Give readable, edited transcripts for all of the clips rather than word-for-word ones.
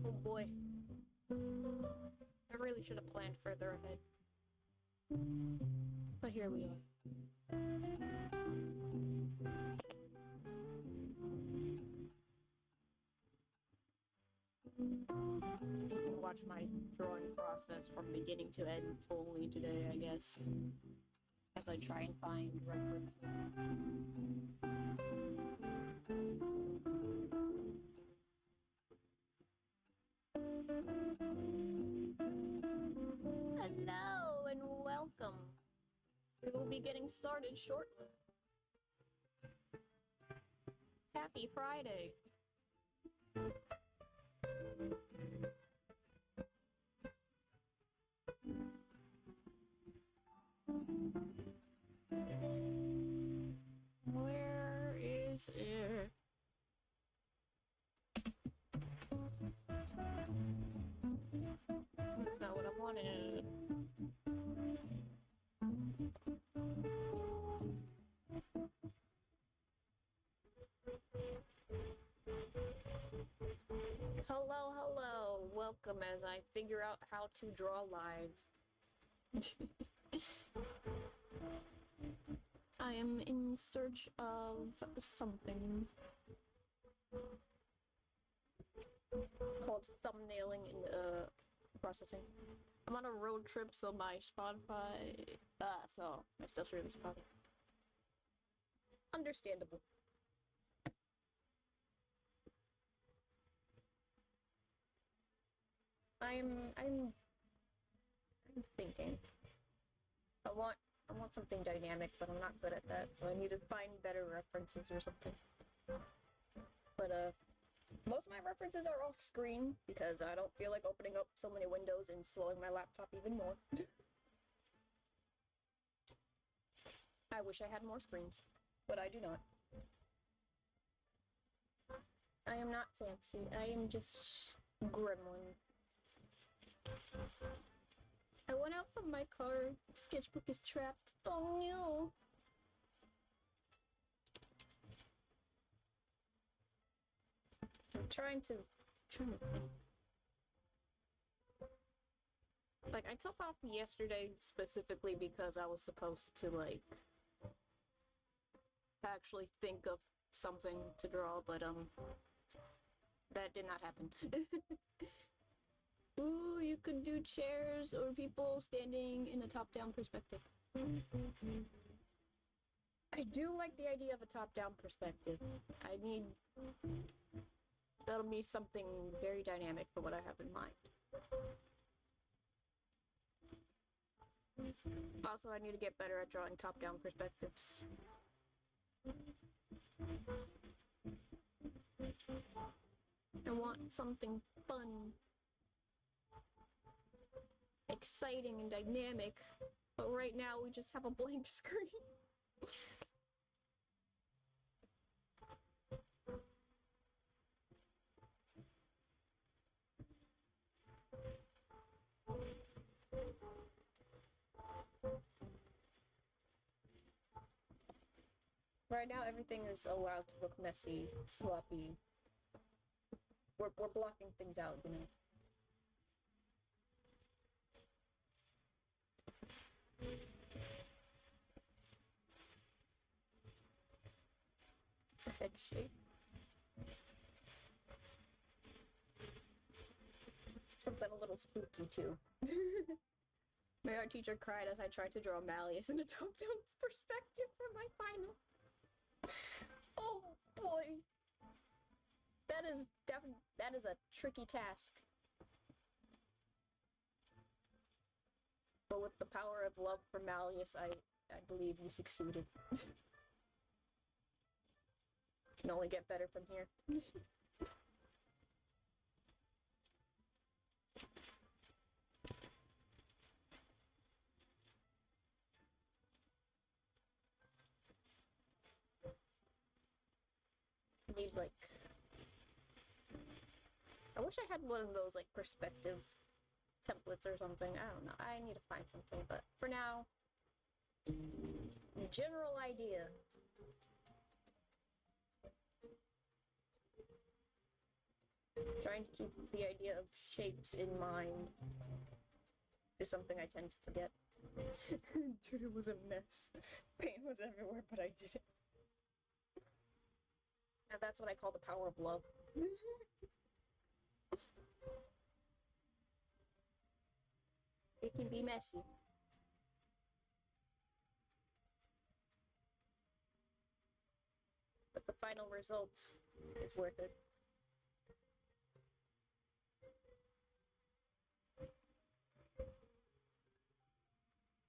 Oh boy. I really should have planned further ahead. But here we are. You can watch my drawing process from beginning to end fully today, I guess. As I try and find references. Hello and welcome. We will be getting started shortly. Happy Friday. Where is it? That's not what I wanted. Hello, hello. Welcome as I figure out how to draw live. I am in search of something. It's called thumbnailing and processing. I'm on a road trip, so my Spotify. So I still stream Spotify. Understandable. I'm thinking. I want something dynamic, but I'm not good at that, so I need to find better references or something. But most of my references are off screen because I don't feel like opening up so many windows and slowing my laptop even more. I wish I had more screens, but I do not. I am not fancy. I am just gremlin. I went out from my car. Sketchbook is trapped. Oh no! I'm trying to think. Like, I took off yesterday specifically because I was supposed to, like, actually think of something to draw, but that did not happen. Ooh, you could do chairs or people standing in a top-down perspective. I do like the idea of a top-down perspective. That'll be something very dynamic for what I have in mind. Also, I need to get better at drawing top-down perspectives. I want something fun, exciting, and dynamic, but right now we just have a blank screen. Right now, everything is allowed to look messy, sloppy. We're blocking things out, you know. The head shape. Something a little spooky, too. My art teacher cried as I tried to draw Malleus in a top-down perspective for my final. Oh boy! That is a tricky task. But with the power of love for Malleus, I believe you succeeded. Can only get better from here. Need like... I wish I had one of those like perspective templates or something. I don't know. I need to find something, but for now, general idea. Trying to keep the idea of shapes in mind is something I tend to forget. Dude, it was a mess. Paint was everywhere, but I did it. And that's what I call the power of love. It can be messy. But the final result is worth it.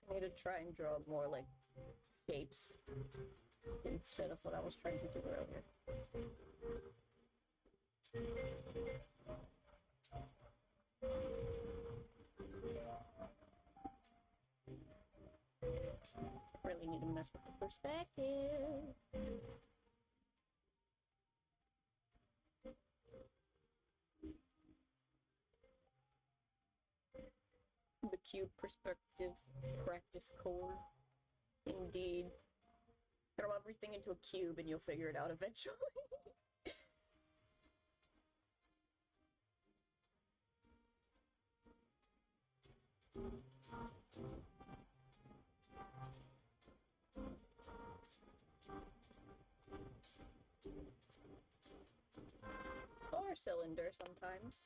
I need to try and draw more like shapes instead of what I was trying to do earlier. Really need to mess with the perspective. The cube perspective practice core. Indeed. Throw everything into a cube and you'll figure it out eventually. Or cylinder sometimes.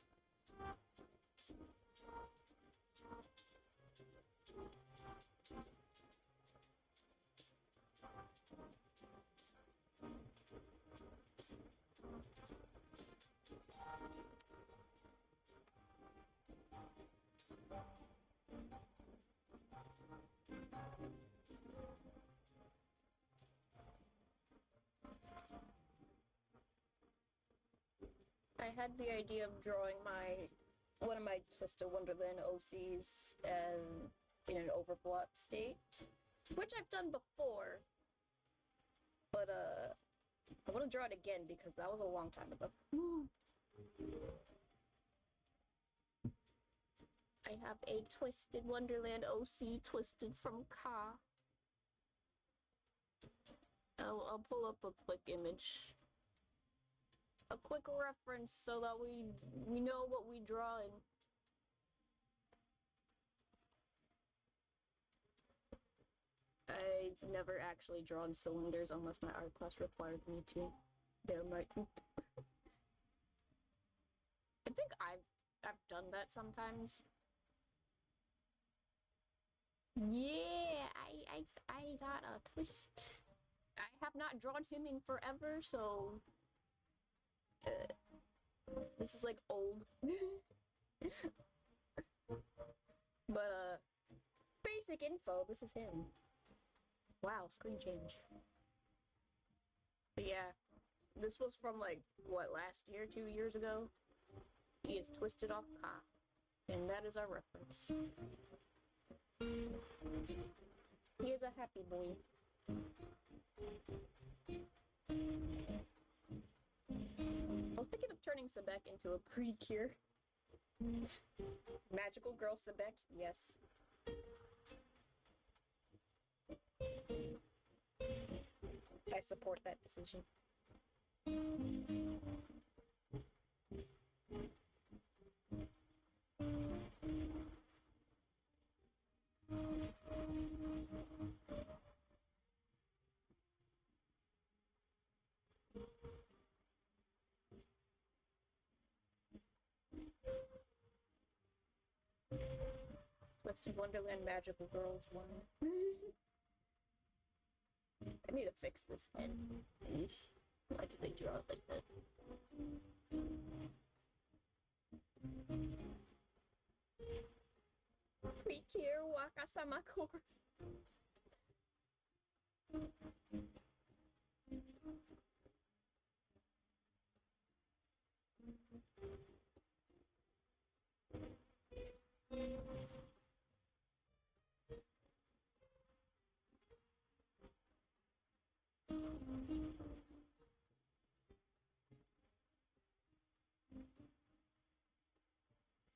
I had the idea of drawing one of my Twisted Wonderland OCs in an overblot state, which I've done before, but I want to draw it again because that was a long time ago. I have a Twisted Wonderland OC twisted from Ka. I'll pull up a quick image. A quick reference so that we know what we draw in. I've never actually drawn cylinders unless my art class required me to. Damn right. I think I've done that sometimes. Yeah, I got a twist. I have not drawn him in forever, so this is like old. But basic info. This is him. Wow, screen change. But yeah, this was from like what, last year, 2 years ago. He is twisted off cop, and that is our reference. He is a happy boy. I was thinking of turning Sebek into a pre-cure. Magical girl Sebek, yes. I support that decision. Twisted Wonderland Magical Girls 1. I need to fix this head. Why did they draw it like that? Precure Wakasama-core.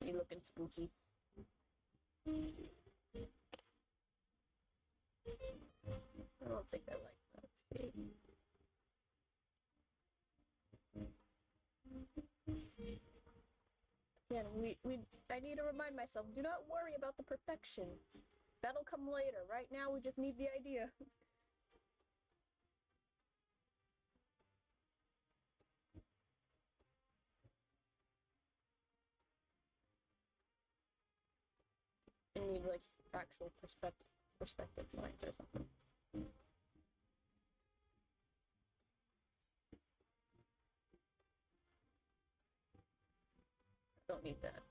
You looking spooky. I don't think I like that shade. Again, I need to remind myself, do not worry about the perfection. That'll come later. Right now, we just need the idea. I need, like, actual perspective lines or something. Don't need that.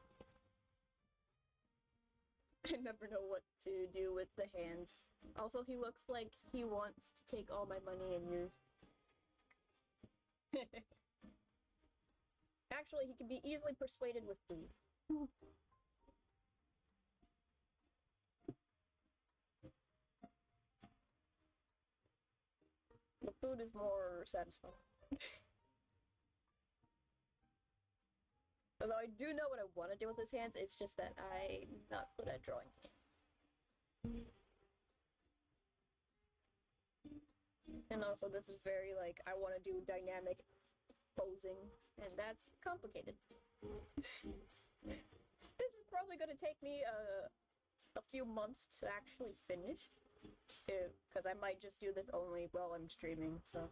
I never know what to do with the hands. Also, he looks like he wants to take all my money and use. Actually, he can be easily persuaded with food. The food is more satisfying. Although I do know what I want to do with his hands, it's just that I'm not good at drawing. And also, this is very, like, I want to do dynamic posing, and that's complicated. This is probably going to take me a few months to actually finish, because I might just do this only while I'm streaming, so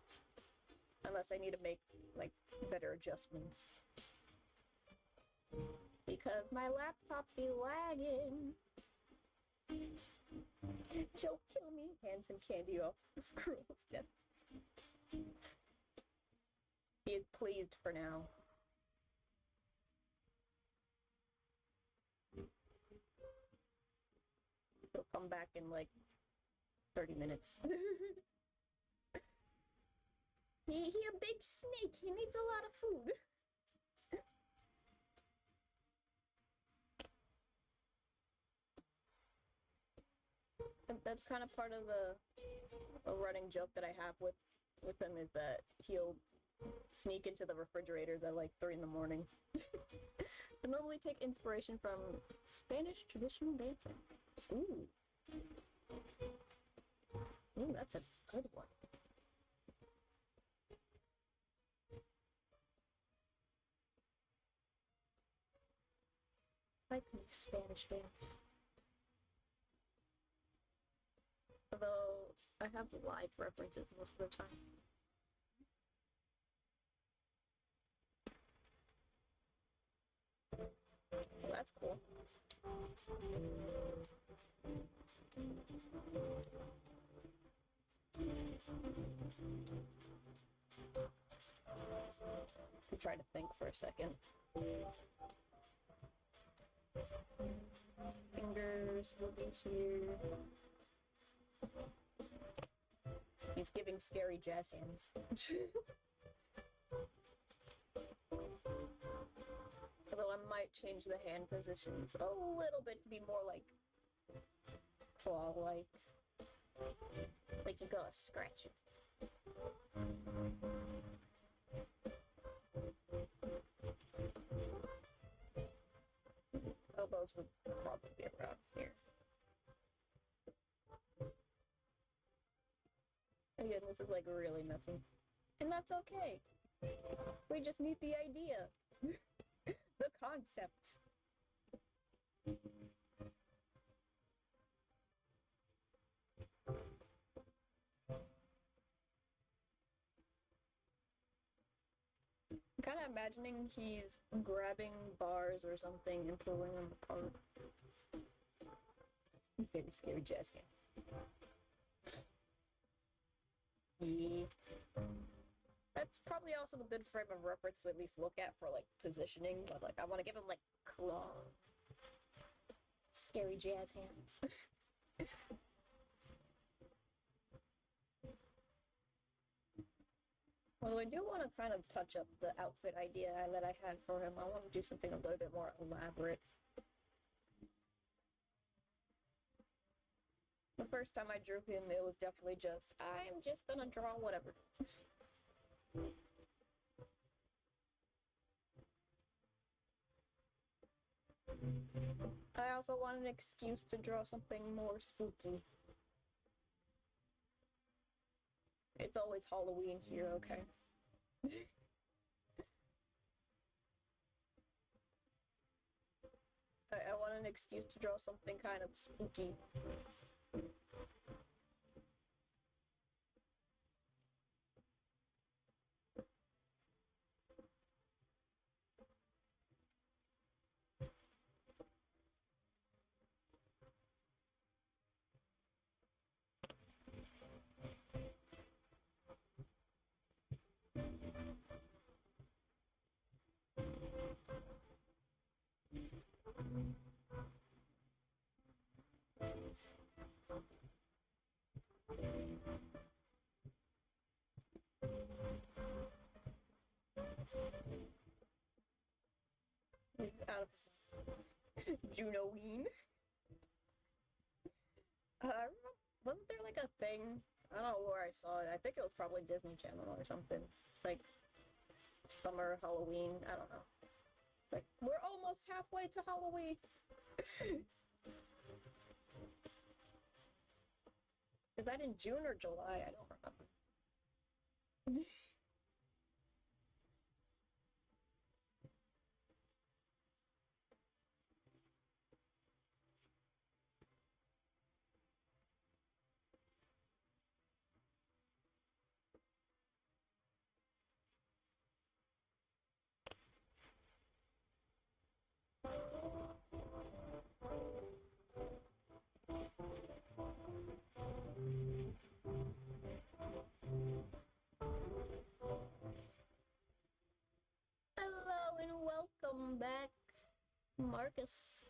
unless I need to make, like, better adjustments. Because my laptop be lagging. Don't kill me. Hand some candy off of Cruel's desk. He is pleased for now. He'll come back in like 30 minutes. He a big snake. He needs a lot of food. That's kind of part of a running joke that I have with him, is that he'll sneak into the refrigerators at like 3 in the morning. I normally take inspiration from Spanish traditional dancing. Ooh. Ooh, that's a good one. I like Spanish dance. Although I have live references most of the time. Well, that's cool. I'm trying to think for a second. Fingers will be here. He's giving scary jazz hands. Although I might change the hand positions a little bit to be more like claw-like. Like you gotta scratch it. Elbows would probably be around here. Again, this is like really messy. And that's okay. We just need the idea. The concept. I'm kind of imagining he's grabbing bars or something and pulling them apart. Very scary jazz hand. Yeah. That's probably also a good frame of reference to at least look at for like positioning, but like I want to give him like claw. Scary jazz hands. Well, I do want to kind of touch up the outfit idea that I had for him. I want to do something a little bit more elaborate. The first time I drew him, it was definitely just, I'm just gonna draw whatever. I also want an excuse to draw something more spooky. It's always Halloween here, okay? I want an excuse to draw something kind of spooky. Out of Junoween. Wasn't there like a thing? I don't know where I saw it. I think it was probably Disney Channel or something. It's like summer Halloween. I don't know. It's like we're almost halfway to Halloween. Is that in June or July? I don't remember. Hello and welcome back, Marcus.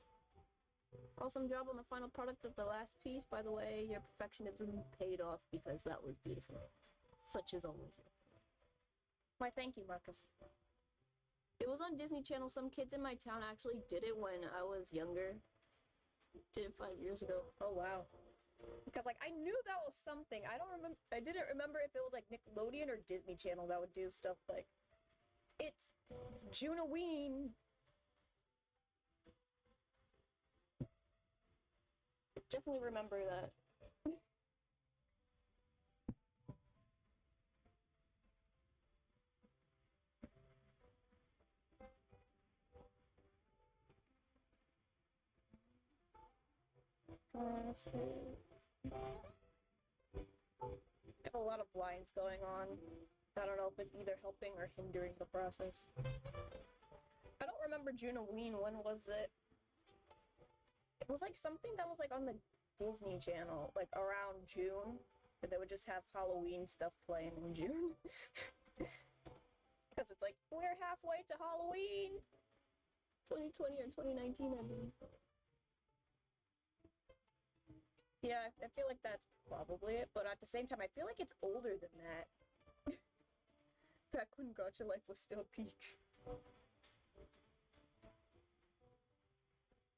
Awesome job on the final product of the last piece. By the way, your perfectionism paid off because that was beautiful. Such as always. Why, thank you, Marcus. It was on Disney Channel. Some kids in my town actually did it when I was younger. Did it 5 years ago. Oh, wow. Because, like, I knew that was something. I didn't remember if it was, like, Nickelodeon or Disney Channel that would do stuff like, it's Junoween. Definitely remember that. Let's see. I have a lot of lines going on. I don't know if it's either helping or hindering the process. I don't remember Junoween. When was it? It was like something that was like on the Disney Channel, like around June. But they would just have Halloween stuff playing in June. Because it's like, we're halfway to Halloween! 2020 or 2019, I believe. Yeah, I feel like that's probably it, but at the same time, I feel like it's older than that. Back when Gacha Life was still peak.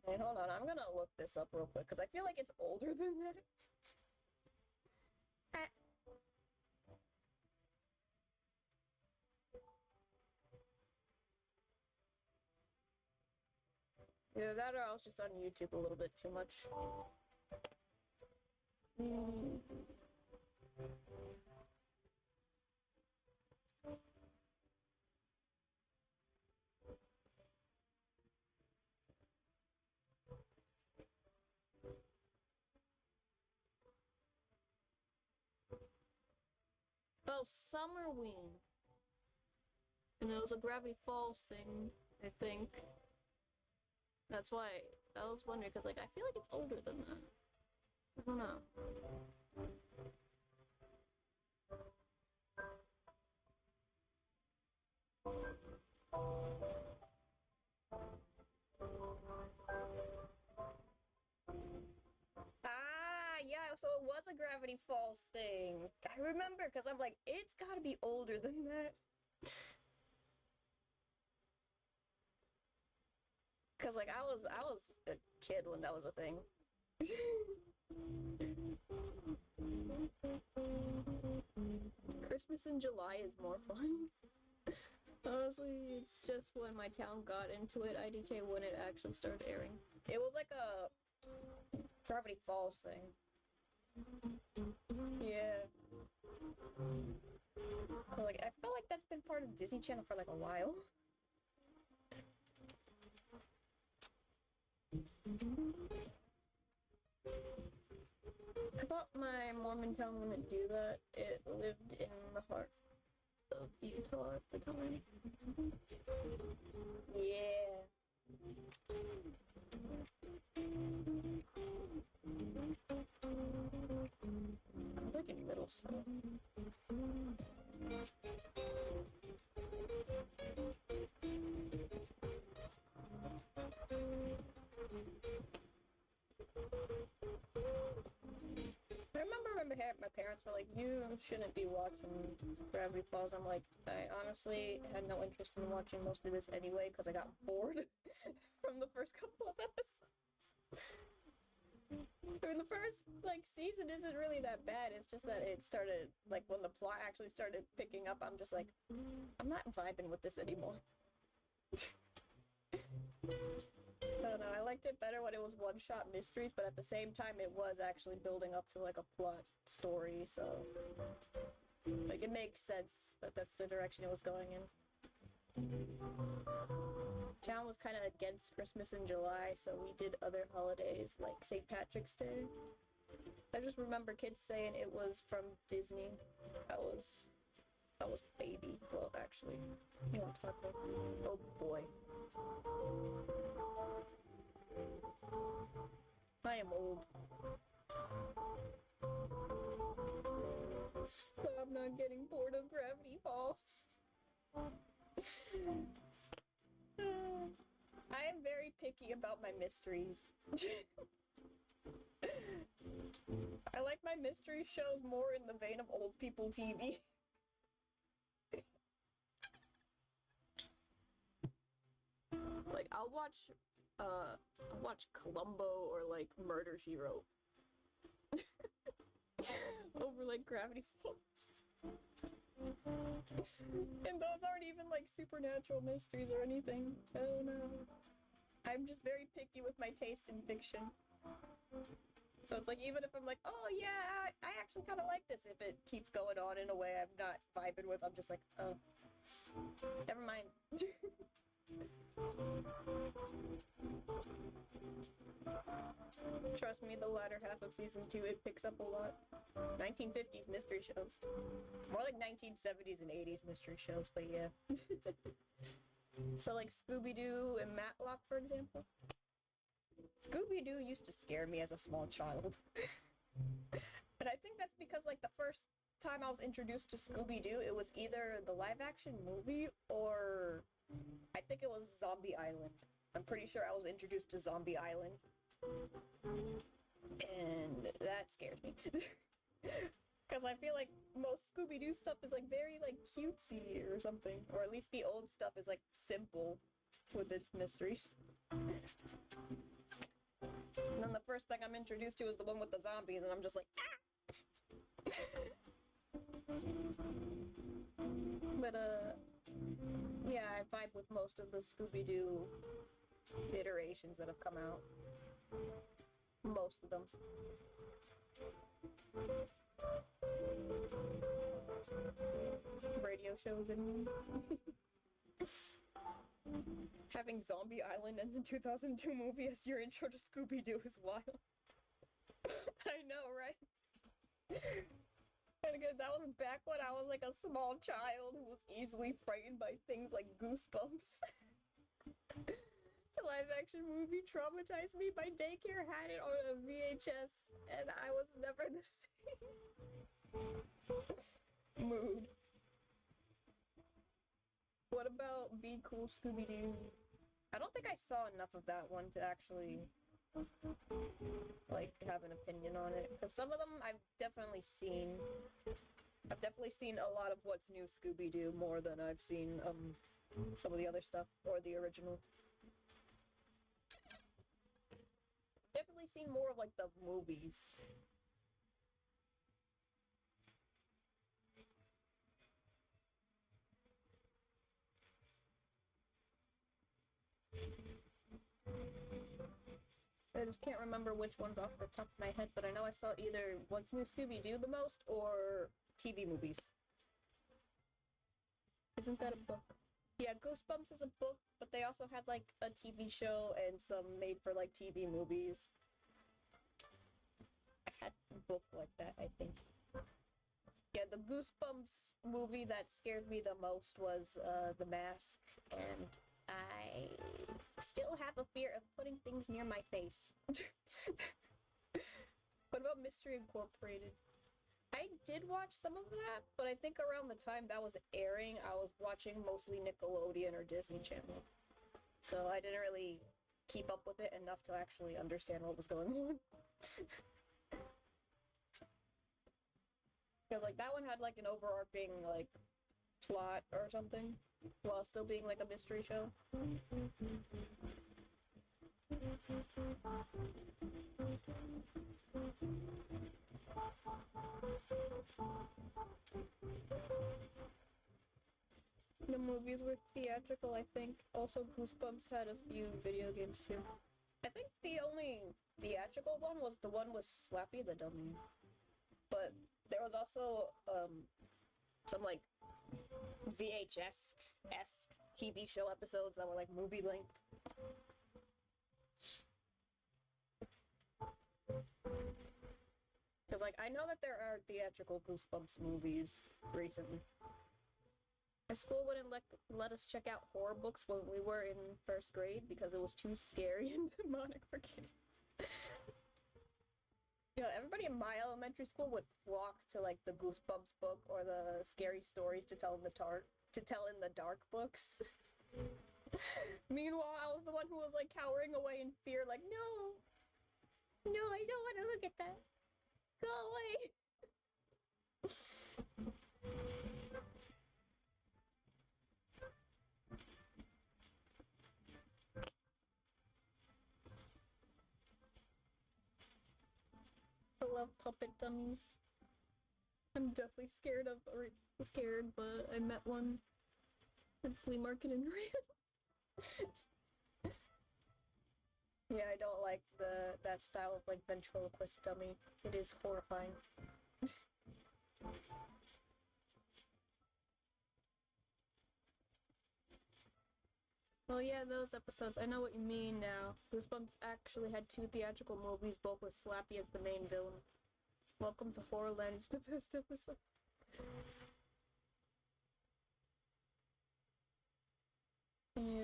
Wait, hold on, I'm gonna look this up real quick, because I feel like it's older than that. Either that or I was just on YouTube a little bit too much. Oh, Summerween. And it was a Gravity Falls thing, I think. That's why I was wondering, because like I feel like it's older than that. I don't know. Ah, yeah, so it was a Gravity Falls thing. I remember, because I'm like, it's gotta be older than that. Because like I was a kid when that was a thing. Christmas in July is more fun. Honestly, it's just when my town got into it, IDK, when it actually started airing. It was like a Gravity Falls thing. Yeah. So like I felt like that's been part of Disney Channel for like a while. I thought my Mormon town wouldn't do that. It lived in the heart of Utah at the time. Yeah. I was like in middle school. I remember my parents were like, you shouldn't be watching Gravity Falls. I'm like, I honestly had no interest in watching most of this anyway because I got bored from the first couple of episodes. I mean, the first, like, season isn't really that bad. It's just that it started, like, when the plot actually started picking up, I'm just like, I'm not vibing with this anymore. I don't know, I liked it better when it was one-shot mysteries, but at the same time, it was actually building up to, like, a plot story, so... Like, it makes sense that that's the direction it was going in. Town was kind of against Christmas in July, so we did other holidays, like St. Patrick's Day. I just remember kids saying it was from Disney. That was baby. Well, actually, you know what I'm talking about. Oh boy. I am old. Stop not getting bored of Gravity Falls. I am very picky about my mysteries. I like my mystery shows more in the vein of old people TV. Like, I'll watch Columbo or, like, Murder, She Wrote. Over, like, Gravity Falls. And those aren't even, like, supernatural mysteries or anything. Oh, no. I'm just very picky with my taste in fiction. So it's like, even if I'm like, oh, yeah, I actually kind of like this, if it keeps going on in a way I'm not vibing with, I'm just like, oh. Never mind. Trust me, the latter half of season 2, it picks up a lot. 1950s mystery shows. More like 1970s and 80s mystery shows, but yeah. So like Scooby-Doo and Matlock, for example. Scooby-Doo used to scare me as a small child. And I think that's because like the first time I was introduced to Scooby-Doo, it was either the live action movie or I think it was Zombie Island. I'm pretty sure I was introduced to Zombie Island. And that scared me. Because I feel like most Scooby-Doo stuff is like very like cutesy or something. Or at least the old stuff is like simple with its mysteries. And then the first thing I'm introduced to is the one with the zombies and I'm just like, ah! But yeah, I vibe with most of the Scooby-Doo iterations that have come out. Most of them. Radio shows and having Zombie Island and the 2002 movie as your intro to Scooby-Doo is wild. I know, right? And again, that was back when I was like a small child who was easily frightened by things like Goosebumps. The live action movie traumatized me. My daycare had it on a VHS and I was never the same. Mood. What about Be Cool Scooby-Doo? I don't think I saw enough of that one to actually like have an opinion on it, because some of them I've definitely seen. I've definitely seen a lot of What's New Scooby-Doo more than I've seen some of the other stuff or the original. Definitely seen more of like the movies. I just can't remember which one's off the top of my head, but I know I saw either What's New Scooby-Doo the most or TV movies. Isn't that a book? Yeah, Goosebumps is a book, but they also had like a TV show and some made for like TV movies. I had a book like that, I think. Yeah, the Goosebumps movie that scared me the most was The Mask, and I still have a fear of putting things near my face. What about Mystery Incorporated? I did watch some of that, but I think around the time that was airing, I was watching mostly Nickelodeon or Disney Channel. So I didn't really keep up with it enough to actually understand what was going on. Because like that one had like an overarching like plot or something, while still being like a mystery show. The movies were theatrical, I think. Also, Goosebumps had a few video games too. I think the only theatrical one was the one with Slappy the Dummy. But there was also some like VHS-esque TV show episodes that were like movie length. Because like I know that there are theatrical Goosebumps movies recently. My school wouldn't let us check out horror books when we were in first grade because it was too scary and demonic for kids. You know, everybody in my elementary school would flock to like the Goosebumps book or the scary stories to tell in the dark books. Meanwhile, I was the one who was like cowering away in fear, like, no, I don't want to look at that. Go away. I love puppet dummies. I'm deathly scared, but I met one at flea market and ran. Yeah, I don't like that style of like ventriloquist dummy. It is horrifying. Oh yeah, those episodes. I know what you mean now. Goosebumps actually had 2 theatrical movies, both with Slappy as the main villain. Welcome to Horrorland is the best episode. Yeah.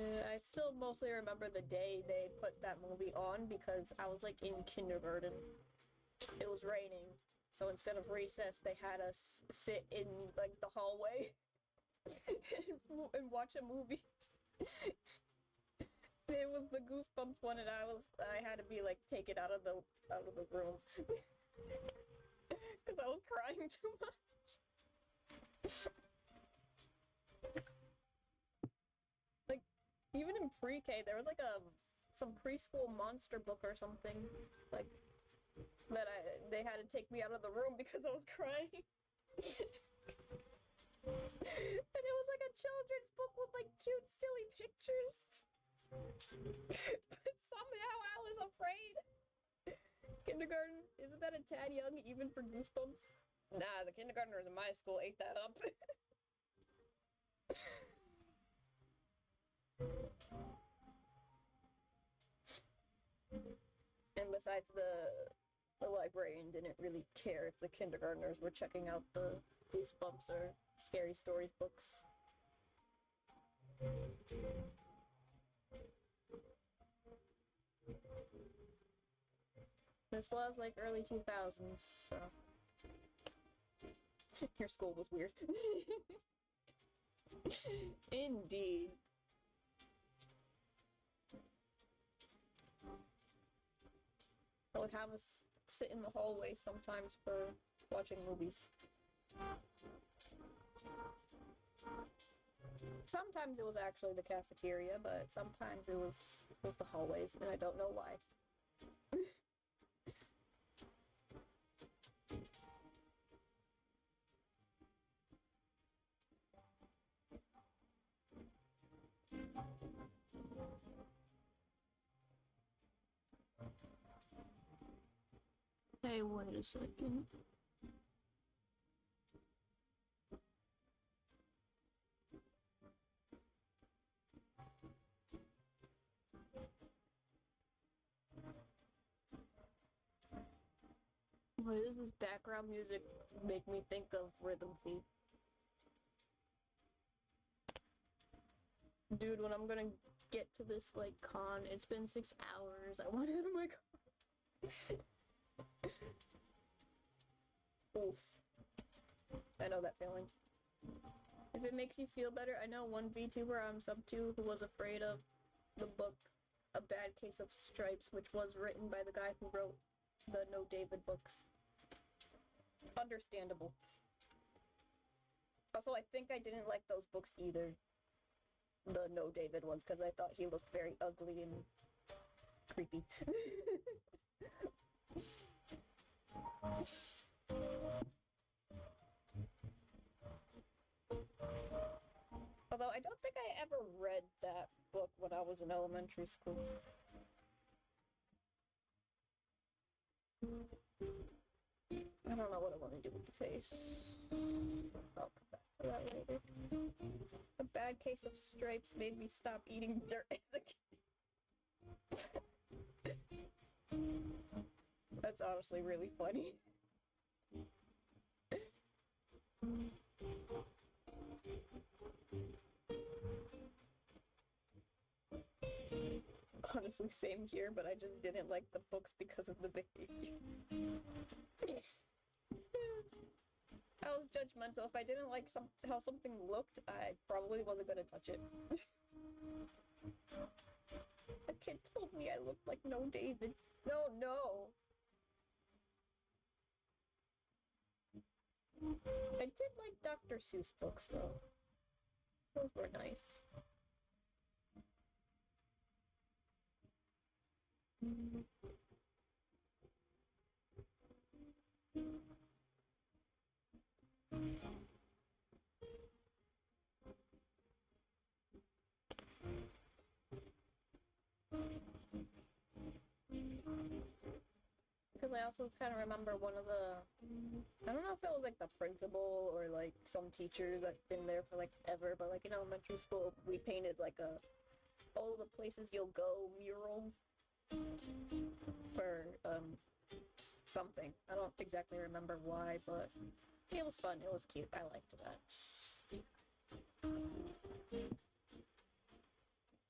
mostly remember the day they put that movie on because I was like in kindergarten. It was raining, so instead of recess, they had us sit in like the hallway and watch a movie. It was the Goosebumps one, and I had to be like taken out of the room because I was crying too much. Like even in pre-K, there was like some preschool monster book or something like that they had to take me out of the room because I was crying. And it was like a children's book with like cute silly pictures. But somehow I was afraid. Kindergarten, isn't that a tad young even for Goosebumps? Nah, the kindergartners in my school ate that up. And besides, the librarian didn't really care if the kindergartners were checking out the Goosebumps or Scary Stories books. This was like early 2000s, so your school was weird. Indeed. I would have us sit in the hallway sometimes for watching movies. Sometimes it was actually the cafeteria, but sometimes it was the hallways, and I don't know why. Hey, wait a second. Why does this background music make me think of Rhythm Thief? Dude, when I'm gonna get to this, like, con, it's been 6 hours. I want out of my car. Oof. I know that feeling. If it makes you feel better, I know one VTuber I'm sub to who was afraid of the book A Bad Case of Stripes, which was written by the guy who wrote the No David books. Understandable. Also, I think I didn't like those books either. The No David ones, because I thought he looked very ugly and creepy. Although I don't think I ever read that book when I was in elementary school. I don't know what I want to do with the face. I'll come back to that later. A Bad Case of Stripes made me stop eating dirt as a kid. That's honestly really funny. Honestly, same here, but I just didn't like the books because of the behavior. I was judgmental. If I didn't like how something looked, I probably wasn't gonna touch it. The kid told me I looked like No David. No. I did like Dr. Seuss books, though. Those were nice. Because I also kind of remember one of the, I don't know if it was like the principal or like some teacher that's been there for like ever, but like in elementary school, we painted like a all the places you'll go mural for something. I don't exactly remember why, but it was fun. It was cute. I liked that.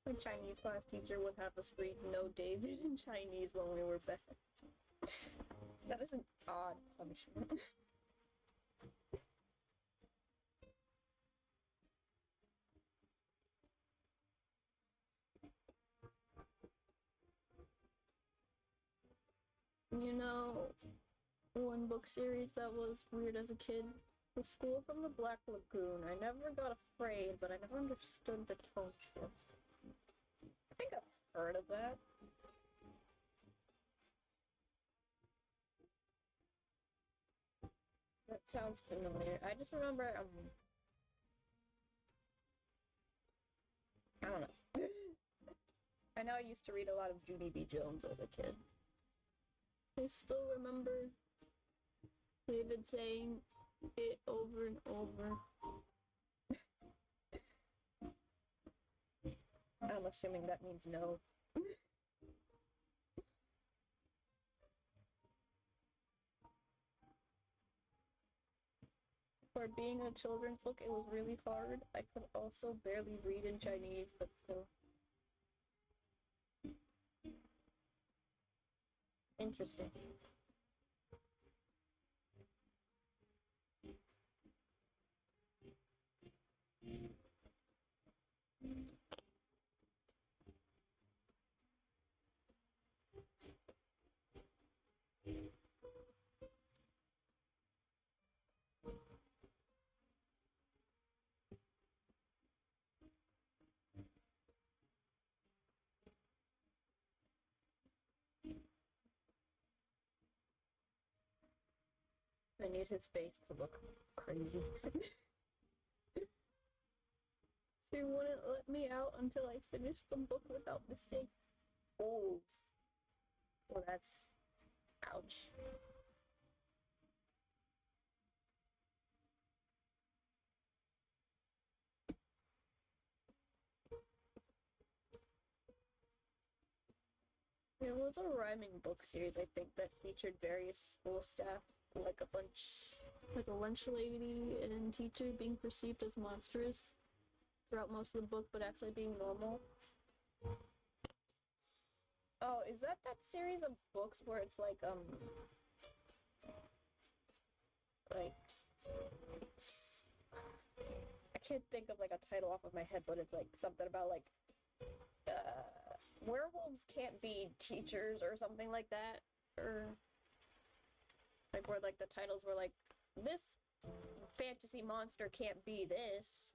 My Chinese class teacher would have us read No David in Chinese when we were bad. That is an odd punishment. You know, one book series that was weird as a kid? The School from the Black Lagoon. I never got afraid, but I never understood the tone shifts. I think I've heard of that. That sounds familiar. I just remember, I don't know. I know I used to read a lot of Judy B. Jones as a kid. I still remember David saying it over and over. I'm assuming that means no. For being a children's book, it was really hard. I could also barely read in Chinese, but still. Interesting. I need his face to look crazy. She wouldn't let me out until I finished the book without mistakes. Oh. Well, that's... ouch. It was a rhyming book series, I think, that featured various school staff, like a lunch lady and teacher being perceived as monstrous throughout most of the book, but actually being normal. Oh, is that series of books where it's like, I can't think of, like, a title off of my head, but it's, like, something about, like, werewolves can't be teachers or something like that, or like where like the titles were like, this fantasy monster can't be this.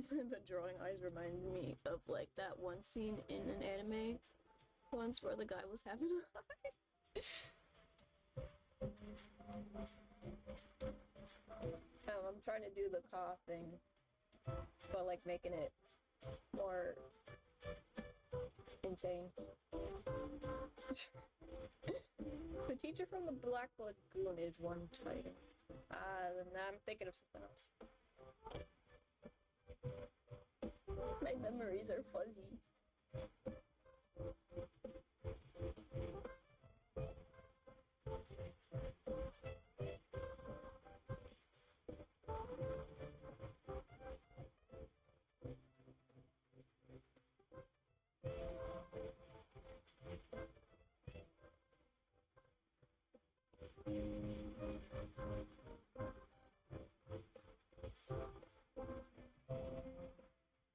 The drawing eyes remind me of like that one scene in an anime once where the guy was having a I'm trying to do the caw thing, but like making it more insane. The teacher from the Black Lagoon is one title. Now I'm thinking of something else. My memories are fuzzy.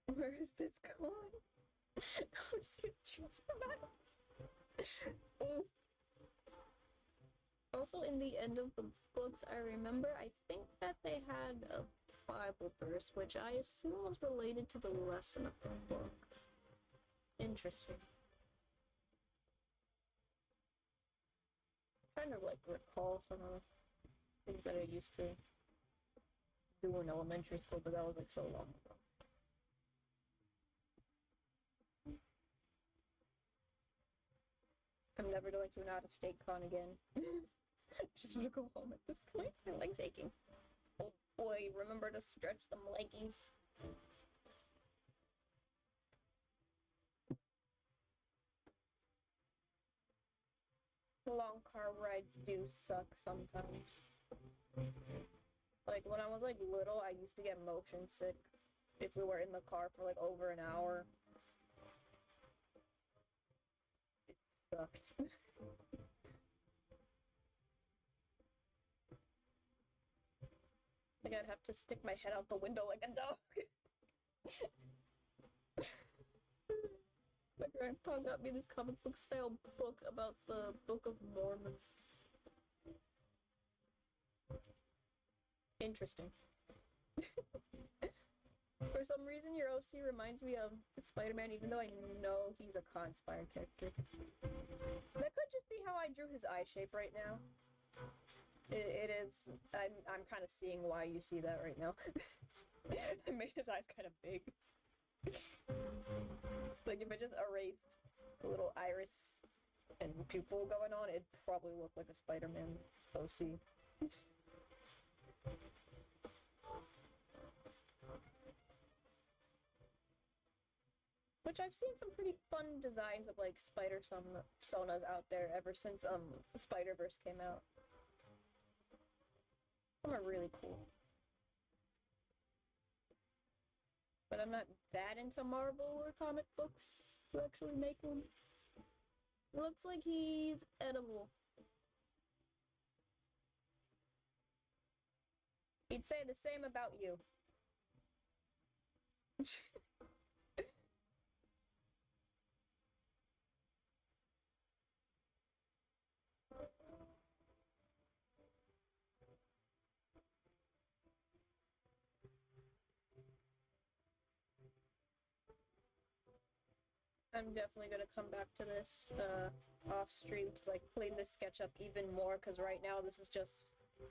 Where is this going? I'm just gonna choose for that. Oof. Also, in the end of the books, I remember, I think that they had a Bible verse, which I assume was related to the lesson of the book. Interesting. I'm trying to, like, recall some of the things that I used to do in elementary school, but that was, like, so long ago. I'm never going to an out-of-state con again. Just want to go home at this point. I like taking. Oh boy, remember to stretch them leggies. Long car rides do suck sometimes. Like, when I was, like, little, I used to get motion sick if we were in the car for, like, over an hour. It sucked. Like, I'd have to stick my head out the window like a dog. My grandpa got me this comic book style book about the Book of Mormon. Interesting. For some reason, your OC reminds me of Spider-Man, even though I know he's a Conspire character. That could just be how I drew his eye shape right now. It is. I'm kind of seeing why you see that right now. I made his eyes kind of big. Like, if I just erased the little iris and pupil going on, it'd probably look like a Spider-Man OC. Which I've seen some pretty fun designs of, like, Spider-Sonas out there ever since Spider-Verse came out. Some are really cool. But I'm not that into Marvel or comic books to actually make one. Looks like he's edible. He'd say the same about you. I'm definitely gonna come back to this off stream to like clean this sketch up even more, because right now this is just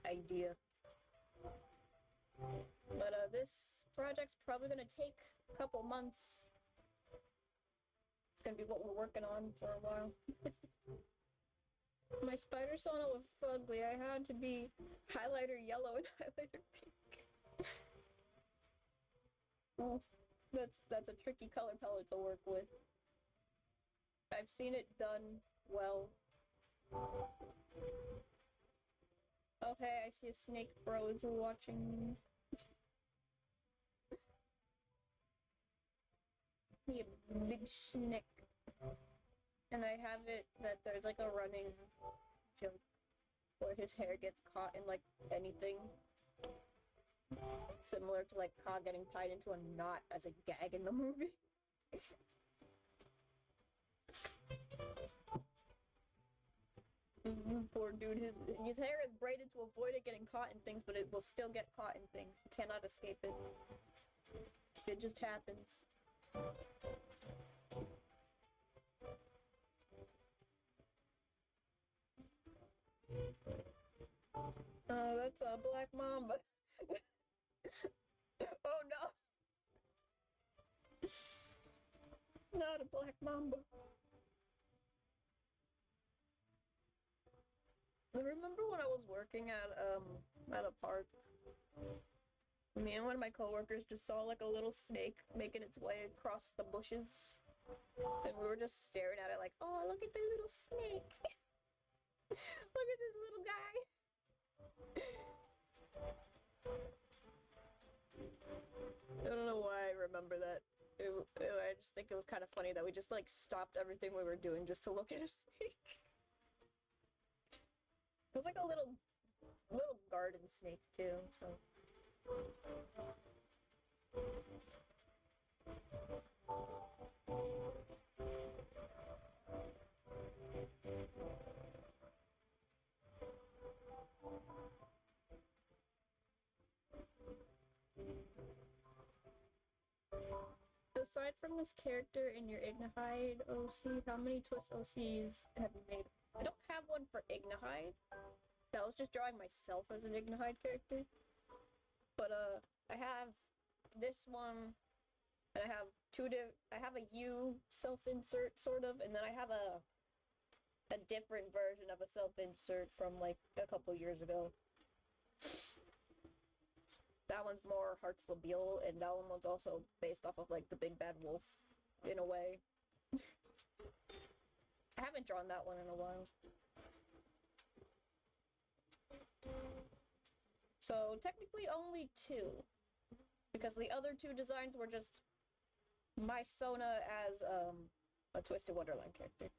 idea. But this project's probably gonna take a couple months. It's gonna be what we're working on for a while. My spider sauna was fugly. I had to be highlighter yellow and highlighter pink. Oof. That's a tricky color palette to work with. I've seen it done well. Oh hey, I see a snake bro is watching me. He a big snake. And I have it that there's like a running joke where his hair gets caught in like anything. Similar to like Ka getting tied into a knot as a gag in the movie. Poor dude, his hair is braided to avoid it getting caught in things, but it will still get caught in things. You cannot escape it. It just happens. Oh, that's a black mamba. Oh no! Not a black mamba. I remember when I was working at a park, me and one of my coworkers just saw like a little snake making its way across the bushes. And we were just staring at it like, oh, look at the little snake. Look at this little guy. I don't know why I remember that. I just think it was kind of funny that we just like stopped everything we were doing just to look at a snake. It was like a little garden snake too, so. Aside from this character in your Ignihide OC, how many Twist OCs have you made? I don't have one for Ignihide. That was just drawing myself as an Ignihide character. But I have this one, and I have I have a U self-insert sort of, and then I have a different version of a self-insert from like a couple years ago. That one's more Hearts Labile, and that one was also based off of like the Big Bad Wolf in a way. I haven't drawn that one in a while. So technically only two, because the other two designs were just my Sona as a Twisted Wonderland character.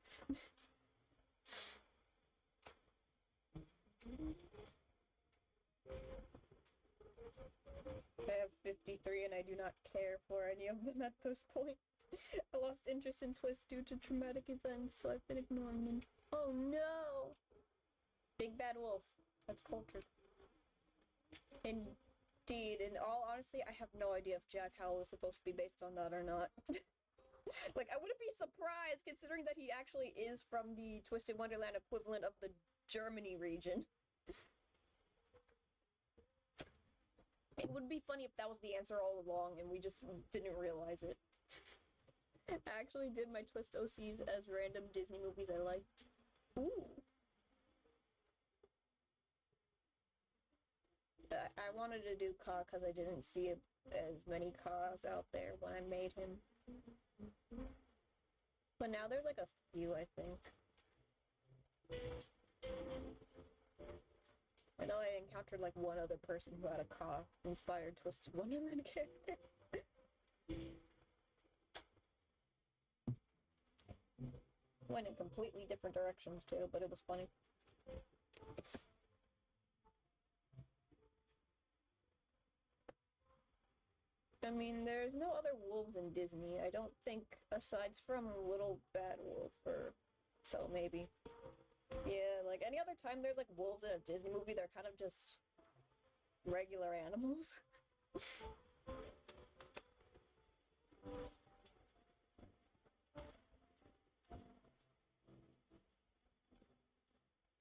I have 53 and I do not care for any of them at this point. I lost interest in Twist due to traumatic events, so I've been ignoring them. Oh no! Big Bad Wolf. That's cultured. Indeed. In all honesty, I have no idea if Jack Howell is supposed to be based on that or not. Like, I wouldn't be surprised considering that he actually is from the Twisted Wonderland equivalent of the Germany region. It would be funny if that was the answer all along and we just didn't realize it. I actually did my Twist OCs as random Disney movies I liked. Ooh. I wanted to do Ka because I didn't see as many Kas out there when I made him. But now there's like a few, I think. I know I encountered like one other person who had a Ka-inspired Twisted Wonderland character. Went in completely different directions too, but it was funny. I mean, there's no other wolves in Disney, I don't think, aside from Little Bad Wolf, or so maybe. Yeah, like any other time there's like wolves in a Disney movie, they're kind of just regular animals.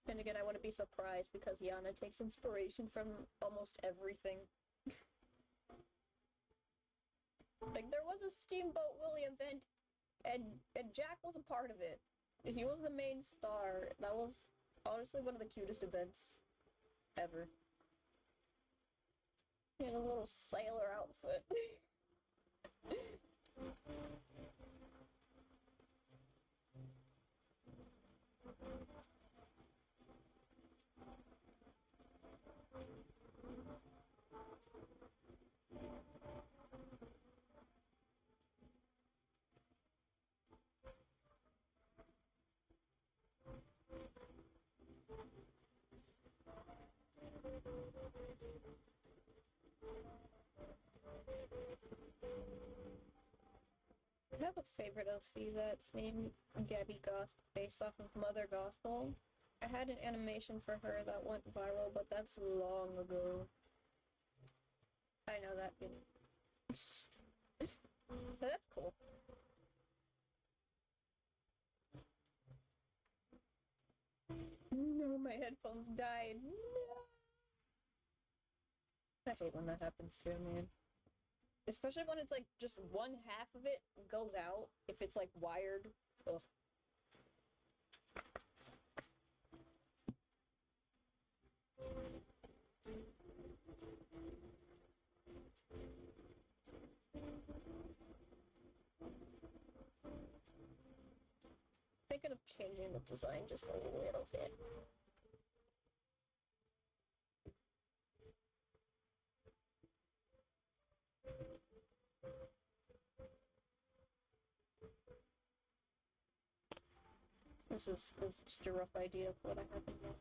And again, I wouldn't be surprised because Yana takes inspiration from almost everything. Like, there was a Steamboat Willie event, and Jack was a part of it. He was the main star. That was honestly one of the cutest events ever. He had a little sailor outfit. I have a favorite OC that's named Gabby Goth, based off of Mother Gothel. I had an animation for her that went viral, but that's long ago. I know that feeling. But that's cool. No, my headphones died. No. I hate when that happens too, man. Especially when it's like just one half of it goes out, if it's like wired. Ugh. Thinking of changing the design just a little bit. This is just a rough idea of what I have in mind.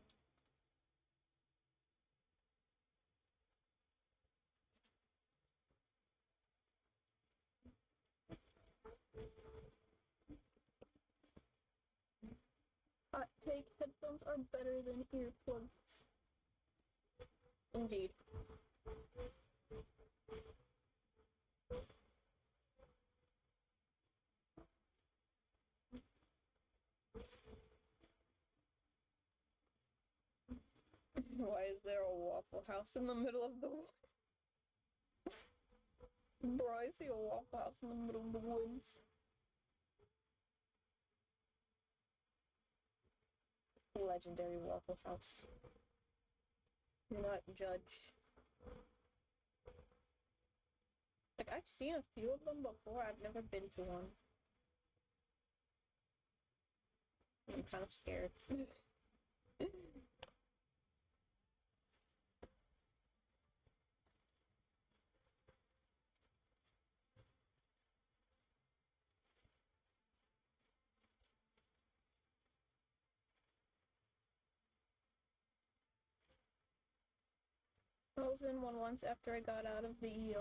Hot take, headphones are better than earplugs. Indeed. Why is there a Waffle House in the middle of the woods? Bro, I see a Waffle House in the middle of the woods. Legendary Waffle House. Do not judge. Like, I've seen a few of them before, I've never been to one. I'm kind of scared. I was in one once after I got out of the,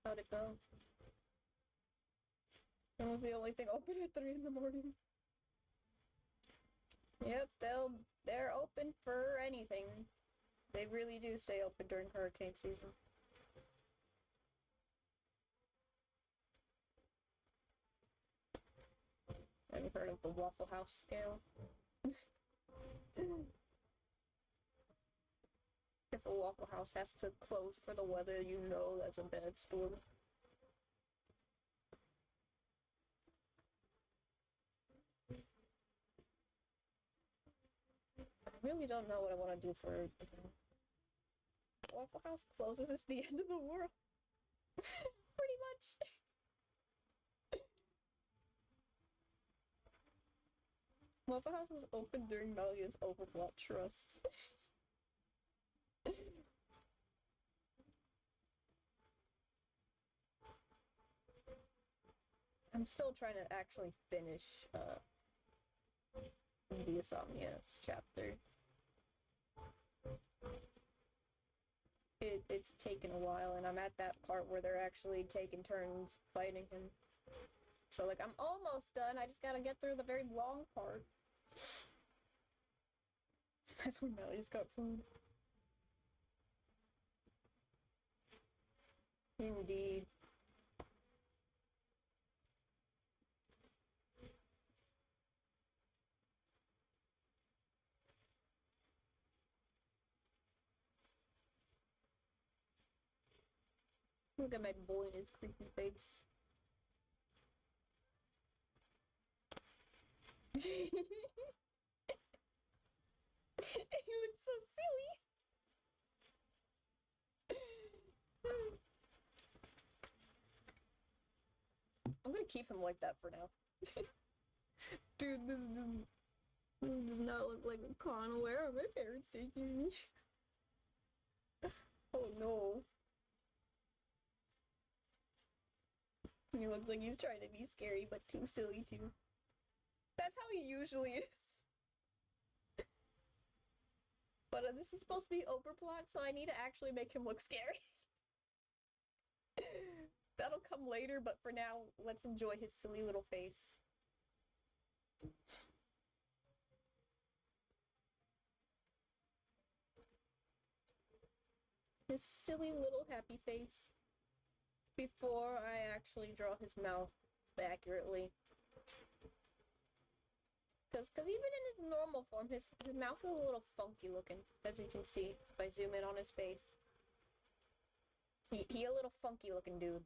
how'd it go? It was the only thing open at 3 in the morning. Yep, they're open for anything. They really do stay open during hurricane season. Have you heard of the Waffle House scale? If a Waffle House has to close for the weather, you know that's a bad storm. I really don't know what I want to do for the Waffle House closes, it's the end of the world. Pretty much. Waffle House was open during Melia's overblock trust. I'm still trying to actually finish the Insomnia's chapter. It's taken a while, and I'm at that part where they're actually taking turns fighting him. So, like, I'm almost done. I just gotta get through the very long part. That's when Melia's got food. Indeed. Look at my boy and his creepy face. He looks so silly. I'm gonna keep him like that for now. Dude, this does not look like a con. Where are my parents taking me? Oh no. He looks like he's trying to be scary, but too silly too. That's how he usually is. But this is supposed to be overplot, so I need to actually make him look scary. That'll come later, but for now, let's enjoy his silly little face. His silly little happy face. Before I actually draw his mouth accurately. Because even in his normal form, his mouth is a little funky looking, as you can see, if I zoom in on his face. He a little funky looking dude.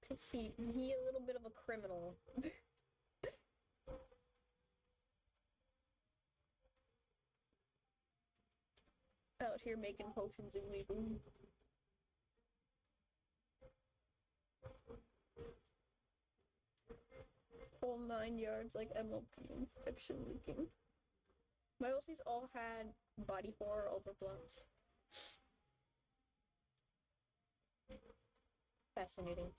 Cause he a little bit of a criminal. Out here making potions illegal. Whole 9 yards like MLP infection leaking. My OCs all had body horror overblocks. Fascinating.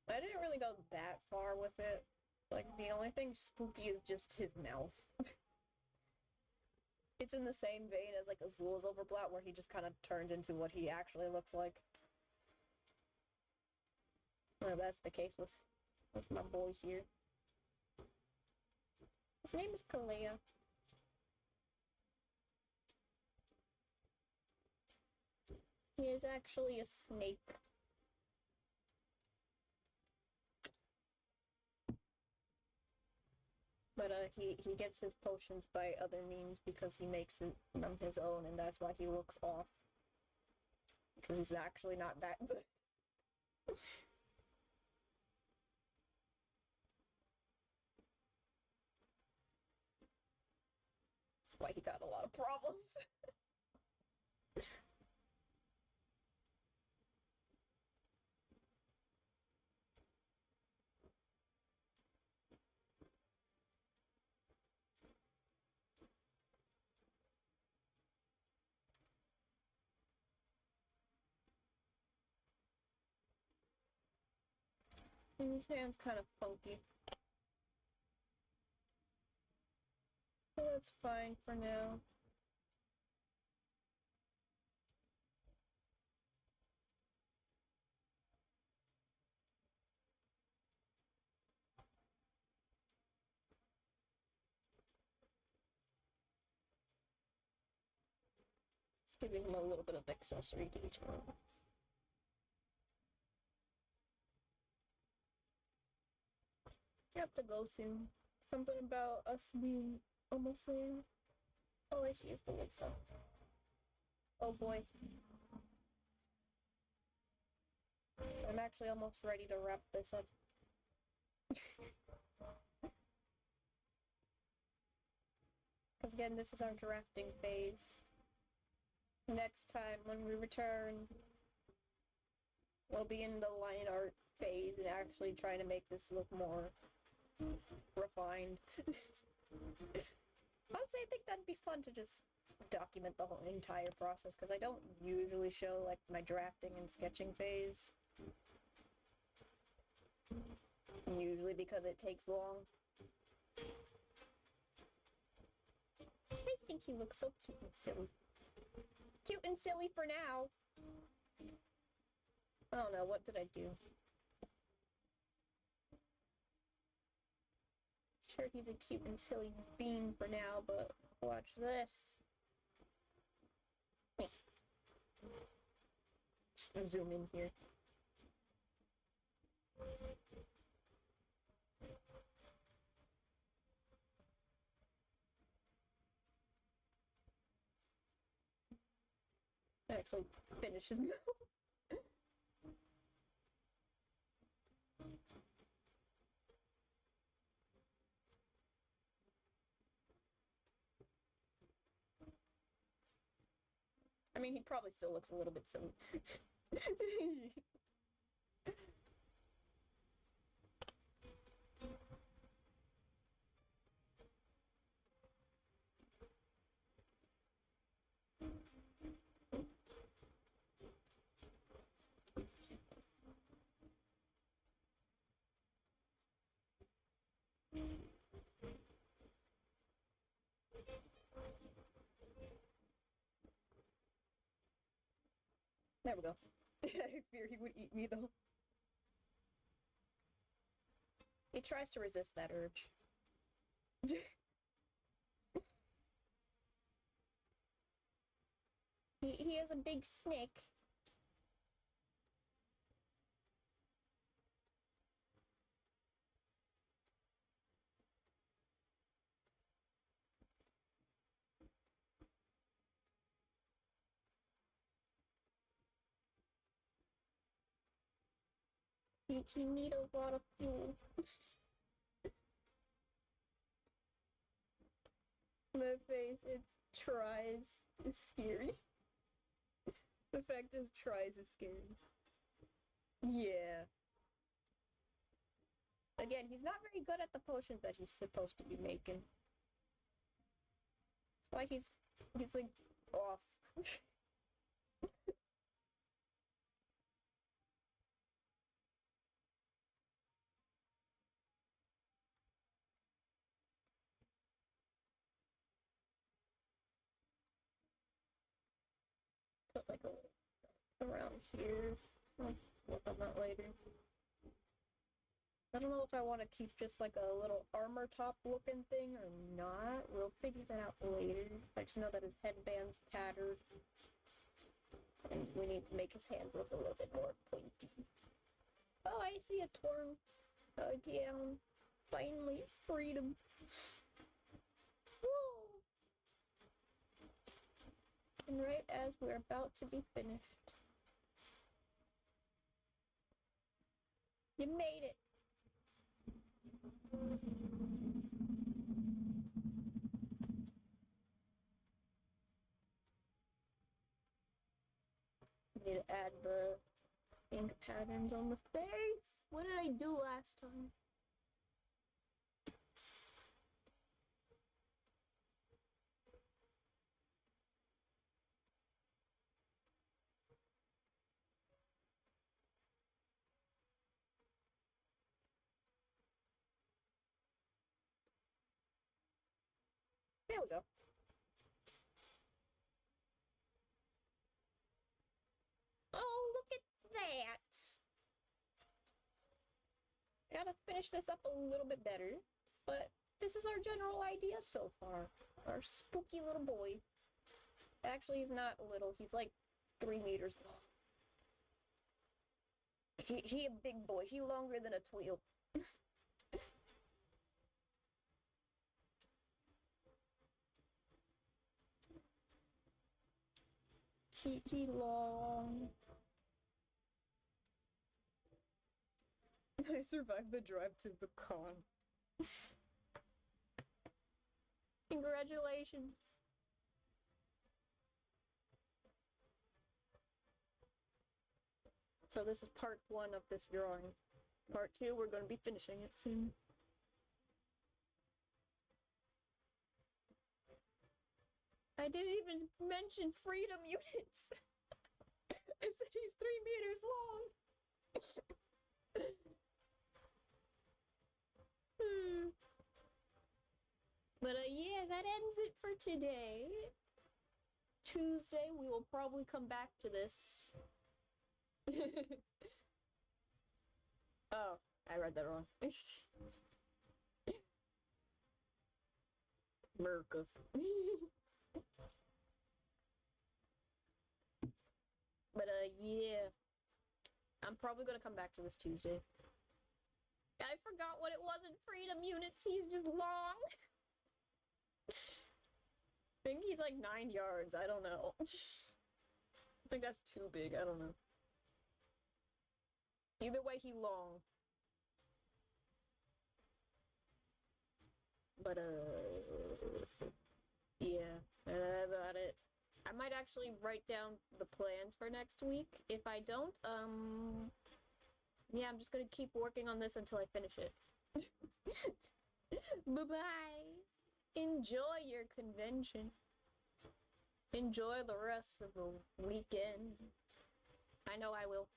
I didn't really go that far with it. Like, the only thing spooky is just his mouth. It's in the same vein as, like, Azul's overblot, where he just kind of turns into what he actually looks like. Well, that's the case with my boy here. His name is Kalea. He is actually a snake. But he gets his potions by other means because he makes them his own, and that's why he looks off. Because he's actually not that good. That's why he got a lot of problems. And his hand's kind of funky. So that's fine for now. Just giving him a little bit of accessory detail. You have to go soon. Something about us being almost there. All I see is the wood stuff. Oh boy. I'm actually almost ready to wrap this up. Because again, this is our drafting phase. Next time, when we return, we'll be in the line art phase and actually trying to make this look more refined. Honestly, I think that'd be fun to just document the whole entire process, because I don't usually show, like, my drafting and sketching phase. Usually because it takes long. I think he looks so cute and silly. Cute and silly for now. I don't know, what did I do? Sure, he's a cute and silly bean for now, but watch this. Just zoom in here. Actually finish his mouth. I mean, he probably still looks a little bit silly. There we go. I fear he would eat me, though. He tries to resist that urge. he is a big snake. He need a lot of fuel. My face, it tries is scary. The fact is, tries is scary. Yeah. Again, he's not very good at the potions that he's supposed to be making. That's why he's like off. Put like a around here. I'll work on that later. I don't know if I want to keep just like a little armor top looking thing or not. We'll figure that out later. I just know that his headband's tattered. And we need to make his hands look a little bit more pointy. Oh, I see a torn down. Finally, freedom. Woo! And right as we're about to be finished. You made it! Need to add the ink patterns on the face. What did I do last time? There we go. Oh, look at that! I gotta finish this up a little bit better, but this is our general idea so far. Our spooky little boy. Actually, he's not little. He's like 3 meters long. He a big boy. He longer than a tweel. he long. I survived the drive to the con. Congratulations. So this is part 1 of this drawing. Part 2, we're going to be finishing it soon. I didn't even mention freedom units. I said he's 3 meters long. But yeah, that ends it for today. Tuesday, we will probably come back to this. Oh, I read that wrong. America. But yeah. I'm probably gonna come back to this Tuesday. I forgot what it was in freedom units. He's just long. I think he's like 9 yards. I don't know. I think that's too big. I don't know. Either way, he long. But, yeah, that's about it. I might actually write down the plans for next week. If I don't, yeah, I'm just gonna keep working on this until I finish it. Bye-bye! Enjoy your convention. Enjoy the rest of the weekend. I know I will.